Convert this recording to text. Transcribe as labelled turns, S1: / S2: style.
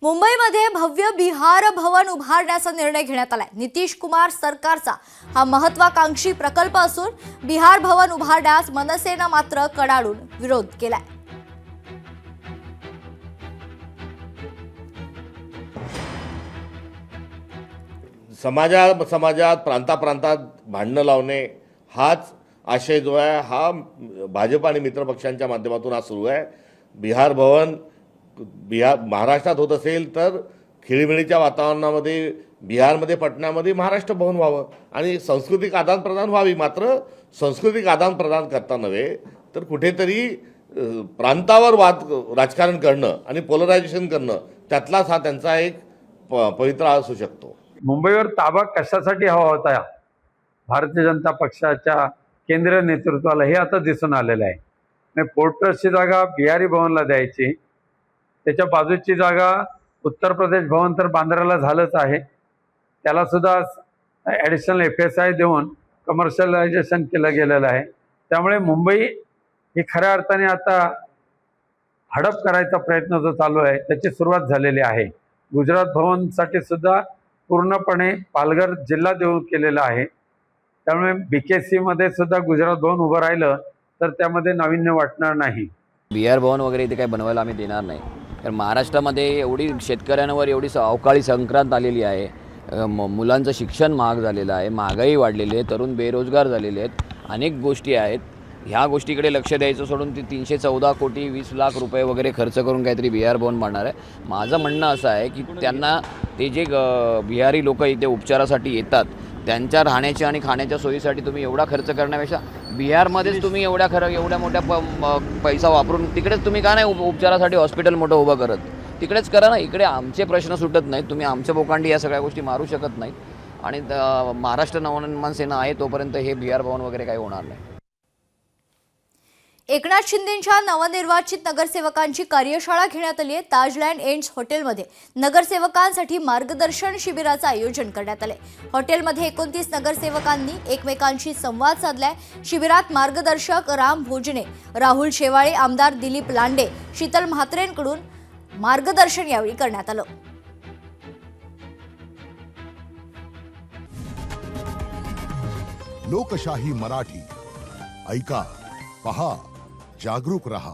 S1: मुंबईमध्ये भव्य बिहार भवन उभारण्याचा निर्णय घेण्यात आलाय। नितीश कुमार सरकारचा हा महत्त्वाकांक्षी प्रकल्प असून बिहार भवन उभारण्यास मनसेनं मात्र कडाडून विरोध केलाय।
S2: समाजात प्रांतात भांडणं लावणे हाच आशय जो आहे हा भाजप आणि मित्रपक्षांच्या माध्यमातून हा सुरू आहे। बिहार भवन महाराष्ट्रात होत असेल तर खिळीमिळीच्या वातावरणामध्ये बिहारमध्ये पटण्यामध्ये महाराष्ट्र भवन व्हावं आणि सांस्कृतिक आदानप्रदान व्हावी। मात्र सांस्कृतिक आदानप्रदान करता नव्हे तर कुठेतरी प्रांतावर राजकारण करणं आणि पोलरायझेशन करणं त्यातलाच हा त्यांचा एक पवित्रा असू शकतो।
S3: मुंबईवर ताबा कशासाठी हवा होता भारतीय जनता पक्षाच्या केंद्रीय नेतृत्वाला हे आता दिसून आलेलं आहे। पोर्ट ट्रस्टची जागा बिहारी भवनला द्यायची, त्याच्या बाजूची जागा उत्तर प्रदेश भवन तर बांद्राला झालंच आहे, त्याला सुद्धा ॲडिशनल FSI देऊन कमर्शियलायझेशन केलं गेलेलं आहे। त्यामुळे मुंबई ही खऱ्या अर्थाने आता हडप करायचा प्रयत्न जो चालू आहे त्याची सुरुवात झालेली आहे। गुजरात भवनसाठी सुद्धा पूर्णपणे पालघर जिल्हा देऊन केलेला आहे। त्यामुळे BKC मध्ये सुद्धा गुजरात भवन उभं राहिलं तर त्यामध्ये नाविन्य वाटणार नाही।
S4: बिहार भवन वगैरे इथे काही बनवायला आम्ही देणार नाही, कारण महाराष्ट्रामध्ये एवढी शेतकऱ्यांवर एवढी अवकाळी संक्रांत आलेली आहे, मुलांचं शिक्षण महाग झालेलं आहे, महागाई वाढलेली आहे, तरुण बेरोजगार झालेले आहेत, अनेक गोष्टी आहेत। ह्या गोष्टीकडे लक्ष द्यायचं सोडून ती 314 कोटी 20 लाख रुपये वगैरे खर्च करून काहीतरी बिहार भवन बांधणार आहे। माझं म्हणणं असं आहे की त्यांना ते जे बिहारी लोक इथे उपचारासाठी येतात त्यांच्या राहण्याच्या आणि खाण्याच्या सोयीसाठी तुम्ही एवढा खर्च करण्यापेक्षा बिहारमध्येच तुम्ही एवढ्या मोठ्या पैसा वापरून तिकडेच तुम्ही का नाही उपचारासाठी हॉस्पिटल मोठं उभं करत, तिकडेच करा ना। इकडे आमचे प्रश्न सुटत नाहीत, तुम्ही आमच्या बोकांडी या सगळ्या गोष्टी मारू शकत नाहीत आणि महाराष्ट्र नवनिर्माण सेना आहे तोपर्यंत हे बिहार भवन वगैरे काही होणार नाही।
S1: एकनाथ शिंदेंच्या नवनिर्वाचित नगरसेवकांची कार्यशाळा घेण्यात आली आहे। ताजलँड एंड्स हॉटेलमध्ये नगरसेवकांसाठी मार्गदर्शन शिबिराचं आयोजन करण्यात आले। हॉटेलमध्ये 29 नगरसेवकांनी एकमेकांशी संवाद साधलाय। शिबिरात मार्गदर्शक राम भोजने, राहुल शेवाळे, आमदार दिलीप लांडे, शीतल म्हात्रेंकडून मार्गदर्शन यावेळी करण्यात आलं।
S5: लोकशाही मराठी ऐका, पहा, जागरूक रहा।